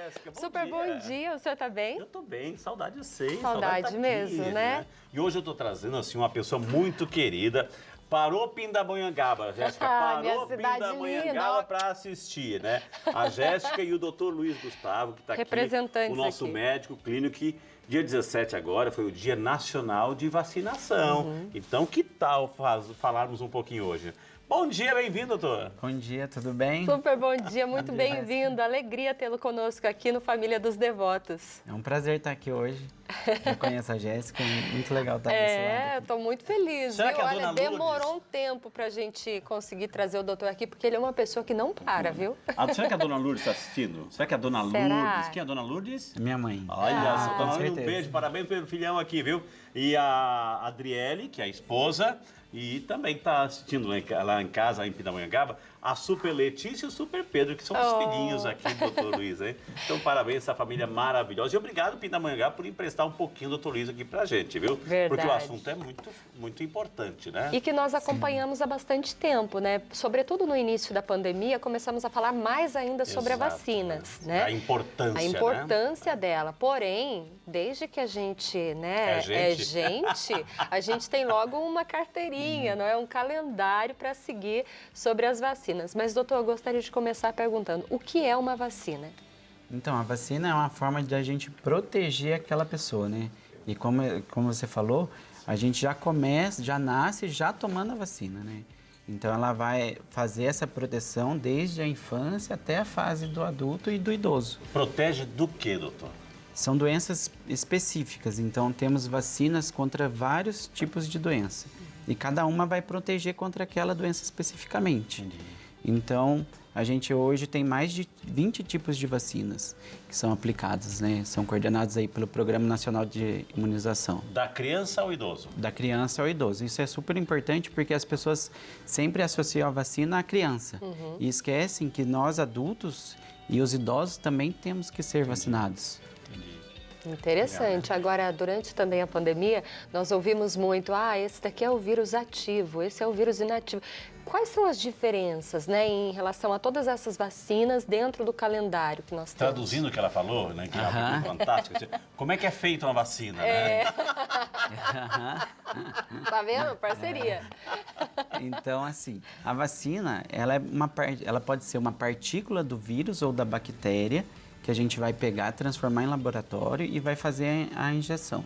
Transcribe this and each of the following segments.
Jéssica, bom Super dia. bom dia, o senhor tá bem? Eu tô bem, saudade eu sei. Saudade tá aqui, mesmo, né? E hoje eu tô trazendo, assim, uma pessoa muito querida. Parou Pindamonhangaba, Jéssica, Minha parou cidade Pindamonhangaba linda. para assistir, né? A Jéssica e o doutor Luiz Gustavo, que tá aqui, Representantes o nosso aqui. médico clínico, que dia 17 agora foi o Dia Nacional de Vacinação. Então, que tal falarmos um pouquinho hoje? Bom dia, bem-vindo, doutor. Bom dia, tudo bem? Super bom dia, muito Bom dia, bem-vindo. Alegria tê-lo conosco aqui no Família dos Devotos. É um prazer estar aqui hoje. Eu conheço a Jéssica, muito legal estar desse lado. Eu tô muito feliz, Será viu? que a Olha, dona demorou Lourdes- um tempo pra gente conseguir trazer o doutor aqui, porque ele é uma pessoa que não para, viu? Será que a dona Lourdes está assistindo? Será que a dona Será? Lourdes... Quem é a dona Lourdes? Minha mãe. Olha, só, com dona Lourdes, um certeza. beijo, parabéns pelo filhão aqui, viu? E a Adriele, que é a esposa, e também está assistindo lá em casa, em Pindamonhangaba, a Super Letícia e o Super Pedro, que são os filhinhos aqui do doutor Luiz, hein? Então, parabéns, essa família maravilhosa. E obrigado, Pindamonhangaba, por emprestar um pouquinho do doutor Luiz aqui pra gente, viu? Verdade. Porque o assunto é muito, muito importante, né? E que nós acompanhamos há bastante tempo, né? Sobretudo no início da pandemia, começamos a falar mais ainda sobre Exato, as vacinas, né? A importância, A importância dela. Porém, desde que a gente, né, É gente. a gente tem logo uma carteirinha, não é? Um calendário para seguir sobre as vacinas. Mas, doutor, eu gostaria de começar perguntando, o que é uma vacina? Então, a vacina é uma forma de a gente proteger aquela pessoa, né? E como você falou, a gente já nasce já tomando a vacina, né? Então, ela vai fazer essa proteção desde a infância até a fase do adulto e do idoso. Protege do quê, doutor? São doenças específicas, então temos vacinas contra vários tipos de doença. E cada uma vai proteger contra aquela doença especificamente. Entendi. Então, a gente hoje tem mais de 20 tipos de vacinas que são aplicadas, né? São coordenadas aí pelo Programa Nacional de Imunização. Da criança ao idoso? Da criança ao idoso. Isso é super importante porque as pessoas sempre associam a vacina à criança. E esquecem que nós adultos e os idosos também temos que ser vacinados. Interessante. Agora, durante também a pandemia, nós ouvimos muito, esse daqui é o vírus ativo, esse é o vírus inativo. Quais são as diferenças, né, em relação a todas essas vacinas dentro do calendário que nós temos? Traduzindo o que ela falou, né, que é algo fantástico, como é que é feita uma vacina, né? Tá vendo? Parceria. Então, assim, a vacina, ela pode ser uma partícula do vírus ou da bactéria que a gente vai pegar, transformar em laboratório e vai fazer a injeção.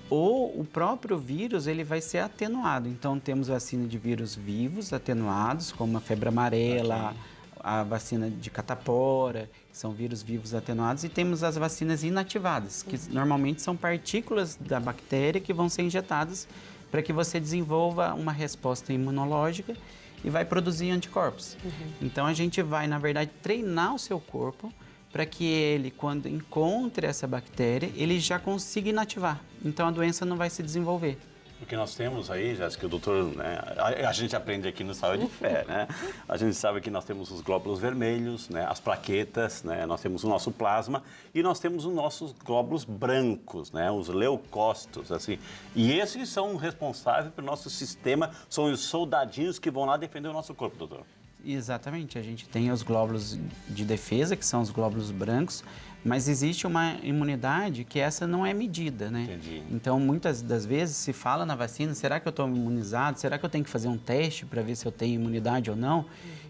Ou o próprio vírus, ele vai ser atenuado. Então, temos vacina de vírus vivos atenuados, como a febre amarela, a vacina de catapora, que são vírus vivos atenuados, e temos as vacinas inativadas, que normalmente são partículas da bactéria que vão ser injetadas para que você desenvolva uma resposta imunológica e vai produzir anticorpos. Então, a gente vai, na verdade, treinar o seu corpo para que ele, quando encontre essa bactéria, ele já consiga inativar. Então, a doença não vai se desenvolver. Porque nós temos aí, Jéssica, o doutor, né, a gente aprende aqui no Saúde e Fé, né? A gente sabe que nós temos os glóbulos vermelhos, né, as plaquetas, né, nós temos o nosso plasma e nós temos os nossos glóbulos brancos, né, os leucócitos, assim. E esses são responsáveis pelo nosso sistema, são os soldadinhos que vão lá defender o nosso corpo, doutor. Exatamente, a gente tem os glóbulos de defesa, que são os glóbulos brancos, mas existe uma imunidade que essa não é medida, né? Entendi. Então, muitas das vezes se fala na vacina, será que eu estou imunizado? Será que eu tenho que fazer um teste para ver se eu tenho imunidade ou não?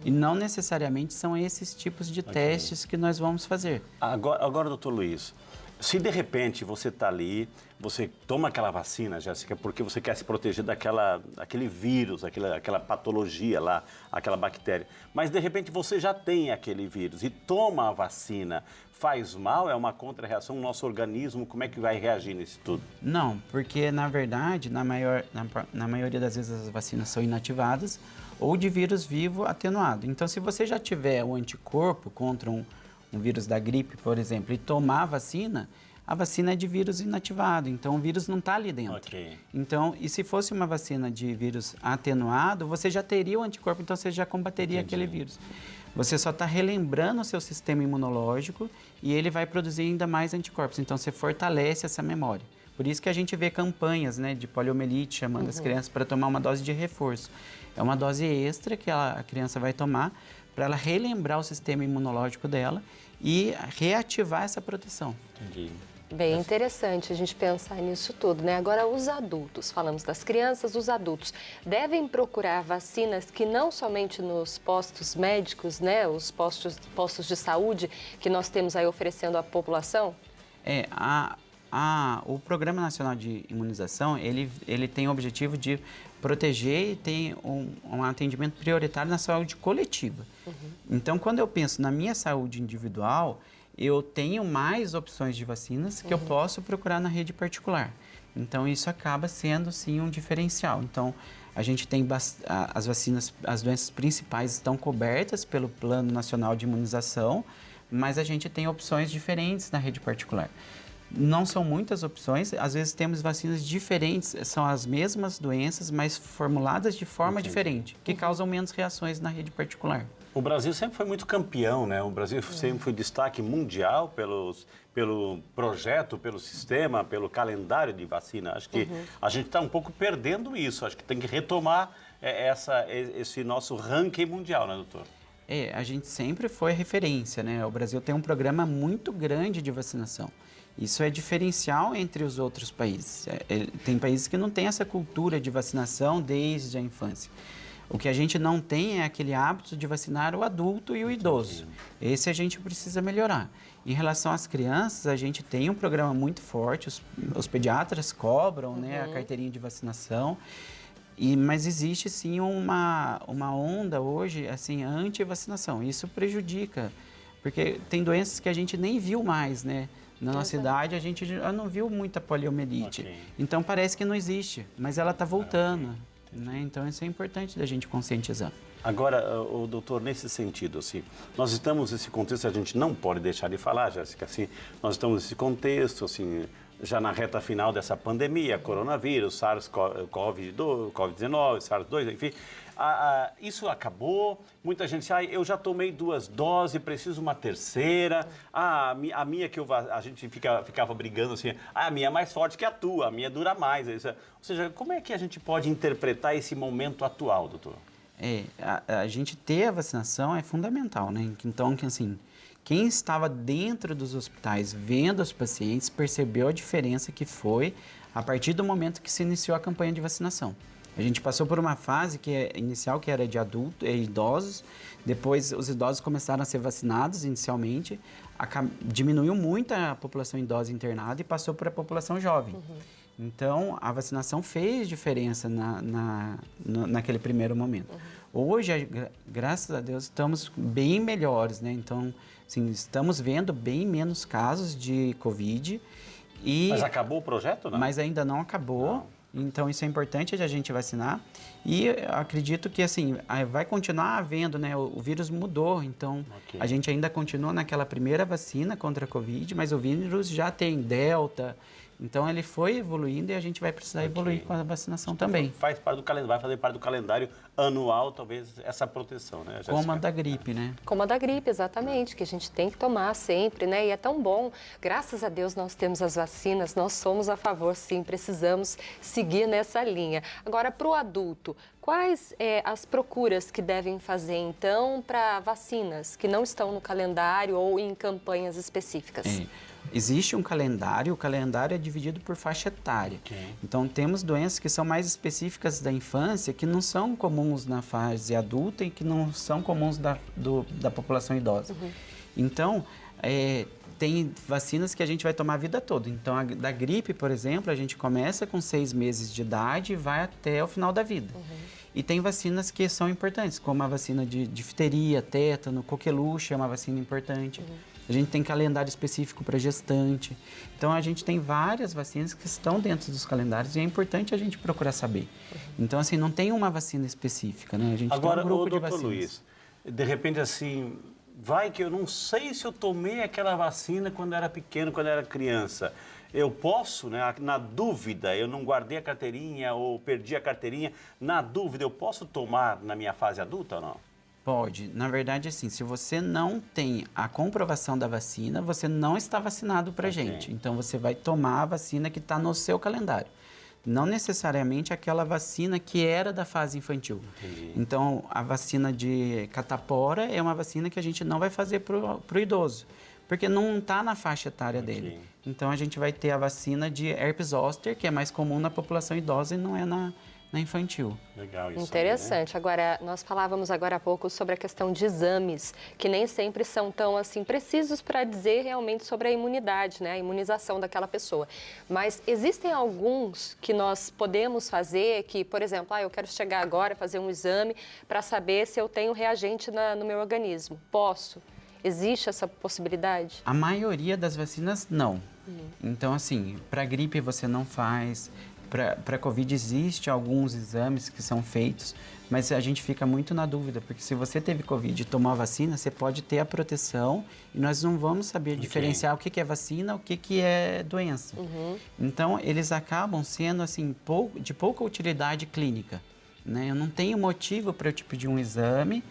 E não necessariamente são esses tipos de testes que nós vamos fazer. Agora, doutor Luiz, se de repente você está ali, você toma aquela vacina, Jéssica, porque você quer se proteger daquele vírus, aquela patologia lá, aquela bactéria, mas de repente você já tem aquele vírus e toma a vacina, faz mal? É uma contra-reação? O nosso organismo, como é que vai reagir nisso tudo? Não, porque na verdade, na maioria das vezes as vacinas são inativadas ou de vírus vivo atenuado. Então, se você já tiver o anticorpo contra um vírus da gripe, por exemplo, e tomar a vacina é de vírus inativado, então o vírus não está ali dentro. Ok. Então, e se fosse uma vacina de vírus atenuado, você já teria o anticorpo, então você já combateria aquele vírus. Você só está relembrando o seu sistema imunológico e ele vai produzir ainda mais anticorpos, então você fortalece essa memória. Por isso que a gente vê campanhas, né, de poliomielite, chamando as crianças para tomar uma dose de reforço. É uma dose extra que a criança vai tomar para ela relembrar o sistema imunológico dela e reativar essa proteção. Entendi. Bem interessante a gente pensar nisso tudo, né? Agora, os adultos, falamos das crianças, os adultos devem procurar vacinas que não somente nos postos médicos, né? Os postos de saúde que nós temos aí oferecendo à população? O Programa Nacional de Imunização, ele tem o objetivo de proteger e tem um atendimento prioritário na saúde coletiva. Então, quando eu penso na minha saúde individual, eu tenho mais opções de vacinas que eu posso procurar na rede particular. Então, isso acaba sendo, sim, um diferencial. Então, a gente tem as vacinas, as doenças principais estão cobertas pelo Plano Nacional de Imunização, mas a gente tem opções diferentes na rede particular. Não são muitas opções, às vezes temos vacinas diferentes, são as mesmas doenças, mas formuladas de forma diferente, que causam menos reações na rede particular. O Brasil sempre foi muito campeão, né? O Brasil sempre foi destaque mundial pelo projeto, pelo sistema, pelo calendário de vacina. Acho que a gente está um pouco perdendo isso. Acho que tem que retomar esse nosso ranking mundial, né, doutor? A gente sempre foi referência, né? O Brasil tem um programa muito grande de vacinação. Isso é diferencial entre os outros países. Tem países que não têm essa cultura de vacinação desde a infância. O que a gente não tem é aquele hábito de vacinar o adulto e o idoso. Esse a gente precisa melhorar. Em relação às crianças, a gente tem um programa muito forte, os pediatras cobram, né, a carteirinha de vacinação, mas existe sim uma onda hoje assim, anti-vacinação. Isso prejudica, porque tem doenças que a gente nem viu mais, né? Na nossa idade, a gente já não viu muita poliomielite. Então, parece que não existe, mas ela está voltando. Né? Então, isso é importante da gente conscientizar. Agora, doutor, nesse sentido, assim, nós estamos nesse contexto, a gente não pode deixar de falar, Jéssica, assim, nós estamos nesse contexto, assim, já na reta final dessa pandemia, coronavírus, SARS-CoV-19, SARS-2, enfim, isso acabou, muita gente diz, eu já tomei 2 doses, preciso uma terceira, a minha que a gente ficava brigando assim, a minha é mais forte que a tua, a minha dura mais. Ou seja, como é que a gente pode interpretar esse momento atual, doutor? A gente ter a vacinação é fundamental, né? Então, assim, quem estava dentro dos hospitais vendo os pacientes percebeu a diferença que foi a partir do momento que se iniciou a campanha de vacinação. A gente passou por uma fase inicial que era de adultos e idosos, depois os idosos começaram a ser vacinados inicialmente, diminuiu muito a população idosa internada e passou para a população jovem. Então, a vacinação fez diferença naquele primeiro momento. Hoje, graças a Deus, estamos bem melhores, né? Então, assim, estamos vendo bem menos casos de Covid. Mas acabou o projeto, não? Mas ainda não acabou. Não. Então, isso é importante de a gente vacinar. E acredito que, assim, vai continuar havendo, né? O vírus mudou, então a gente ainda continua naquela primeira vacina contra a Covid, mas o vírus já tem Delta. Então, ele foi evoluindo e a gente vai precisar evoluir com a vacinação também. Faz parte do calendário, vai fazer parte do calendário anual, talvez, essa proteção, né, Jéssica? Como a da gripe, né? Como a da gripe, exatamente, que a gente tem que tomar sempre, né? E é tão bom. Graças a Deus nós temos as vacinas, nós somos a favor, sim, precisamos seguir nessa linha. Agora, para o adulto, quais as procuras que devem fazer, então, para vacinas que não estão no calendário ou em campanhas específicas? Existe um calendário, o calendário é dividido por faixa etária. Então, temos doenças que são mais específicas da infância, que não são comuns na fase adulta e que não são comuns da população idosa. Então, tem vacinas que a gente vai tomar a vida toda. Então, da gripe, por exemplo, a gente começa com 6 meses de idade e vai até o final da vida. E tem vacinas que são importantes, como a vacina de difteria, tétano, coqueluche é uma vacina importante. A gente tem calendário específico para gestante. Então, a gente tem várias vacinas que estão dentro dos calendários e é importante a gente procurar saber. Então, assim, não tem uma vacina específica, né? A gente Agora, tem um grupo de doutor vacinas. Luiz, de repente, assim, vai que eu não sei se eu tomei aquela vacina quando era pequeno, quando era criança. Eu posso, né, na dúvida, eu não guardei a carteirinha ou perdi a carteirinha, na dúvida, eu posso tomar na minha fase adulta ou não? Pode. Na verdade, assim, se você não tem a comprovação da vacina, você não está vacinado para gente. Então, você vai tomar a vacina que está no seu calendário. Não necessariamente aquela vacina que era da fase infantil. Então, a vacina de catapora é uma vacina que a gente não vai fazer para o idoso. porque não está na faixa etária dele. Então, a gente vai ter a vacina de herpes zoster, que é mais comum na população idosa e não é na infantil. Legal isso. Interessante. Agora, nós falávamos agora há pouco sobre a questão de exames, que nem sempre são tão assim precisos para dizer realmente sobre a imunidade, né? A imunização daquela pessoa. Mas existem alguns que nós podemos fazer, que, por exemplo, eu quero chegar agora, fazer um exame para saber se eu tenho reagente no meu organismo. Posso? Existe essa possibilidade? A maioria das vacinas, não. Então, assim, para gripe você não faz. Para Covid existe alguns exames que são feitos, mas a gente fica muito na dúvida, porque se você teve Covid e tomou a vacina, você pode ter a proteção e nós não vamos saber diferenciar o que é vacina, o que é doença. Então, eles acabam sendo, assim, de pouca utilidade clínica, né? Eu não tenho motivo para eu te pedir um exame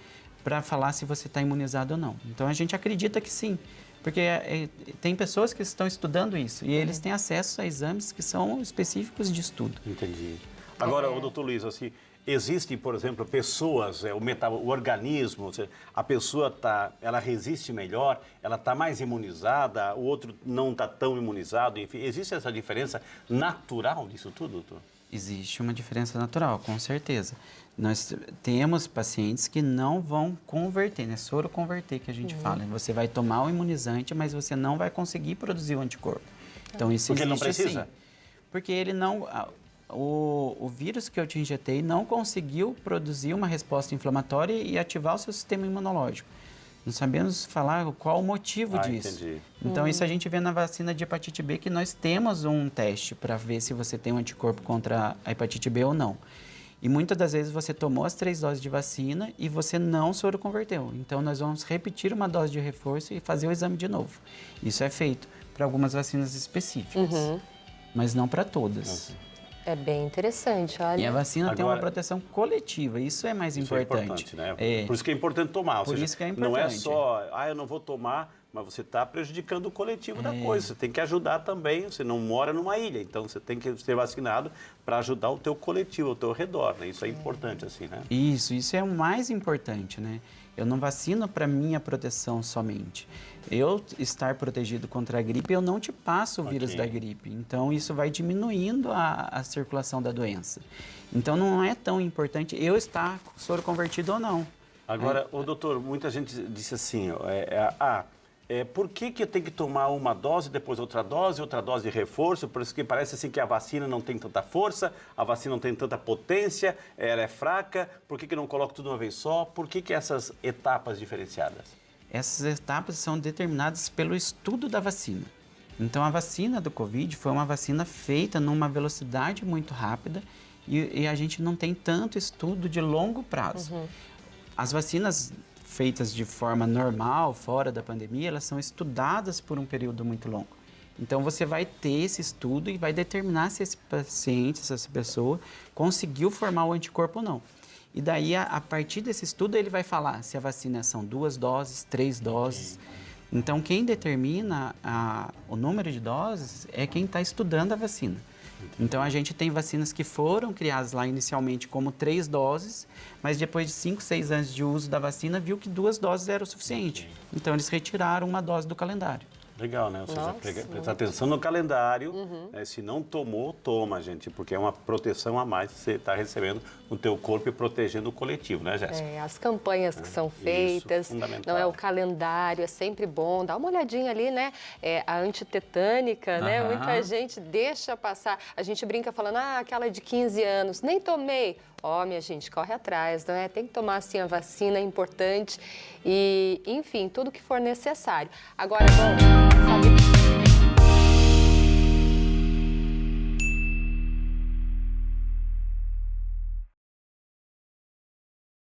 para falar se você está imunizado ou não. Então, a gente acredita que sim. Porque tem pessoas que estão estudando isso e eles têm acesso a exames que são específicos de estudo. Entendi. Agora, doutor Luiz, assim, existem, por exemplo, pessoas, o organismo, a pessoa ela resiste melhor, ela está mais imunizada, o outro não está tão imunizado, enfim, existe essa diferença natural disso tudo, doutor? Existe uma diferença natural, com certeza. Nós temos pacientes que não vão converter, né? Soroconverter que a gente fala. Você vai tomar o imunizante, mas você não vai conseguir produzir o anticorpo. Então, isso porque existe, ele não precisa? sim. Porque ele não... O vírus que eu te injetei não conseguiu produzir uma resposta inflamatória e ativar o seu sistema imunológico. Não sabemos falar qual o motivo disso. Entendi. Então, isso a gente vê na vacina de hepatite B, que nós temos um teste para ver se você tem um anticorpo contra a hepatite B ou não. E muitas das vezes você tomou as 3 doses de vacina e você não soroconverteu. Então, nós vamos repetir uma dose de reforço e fazer o exame de novo. Isso é feito para algumas vacinas específicas, mas não para todas. É bem interessante, olha. E a vacina tem uma proteção coletiva, isso é mais importante. É importante, né? Por isso que é importante tomar. Por isso que é importante. Não é só, eu não vou tomar, mas você está prejudicando o coletivo da coisa. Você tem que ajudar também, você não mora numa ilha, então você tem que ser vacinado para ajudar o teu coletivo, o teu redor, né? Isso é importante, assim, né? Isso é o mais importante, né? Eu não vacino para minha proteção somente. Eu estar protegido contra a gripe, eu não te passo o vírus da gripe. Então, isso vai diminuindo a circulação da doença. Então, não é tão importante eu estar soroconvertido ou não. Agora, doutor, muita gente disse assim, por que eu tenho que tomar uma dose, depois outra dose de reforço? Por isso que parece assim que a vacina não tem tanta força, a vacina não tem tanta potência, ela é fraca. Por que eu não coloco tudo de uma vez só? Por que essas etapas diferenciadas? Essas etapas são determinadas pelo estudo da vacina. Então, a vacina do Covid foi uma vacina feita numa velocidade muito rápida e a gente não tem tanto estudo de longo prazo. As vacinas feitas de forma normal, fora da pandemia, elas são estudadas por um período muito longo. Então, você vai ter esse estudo e vai determinar se esse paciente, se essa pessoa conseguiu formar o anticorpo ou não. E daí, a partir desse estudo, ele vai falar se a vacina são 2 doses, 3 doses. Então, quem determina o número de doses é quem está estudando a vacina. Então, a gente tem vacinas que foram criadas lá inicialmente como 3 doses, mas depois de 5, 6 anos de uso da vacina, viu que 2 doses era o suficiente. Então, eles retiraram uma dose do calendário. Legal, né? Ou seja, prestar atenção no calendário, né? Se não tomou, toma, gente, porque é uma proteção a mais que você está recebendo no teu corpo e protegendo o coletivo, né, Jéssica? As campanhas que são feitas, não é o calendário, é sempre bom. Dá uma olhadinha ali, né? A antitetânica, né? Muita gente deixa passar. A gente brinca falando, aquela de 15 anos, nem tomei. Minha gente, corre atrás, não é? Tem que tomar, assim, a vacina, é importante. E, enfim, tudo que for necessário. Agora, bom, sabe...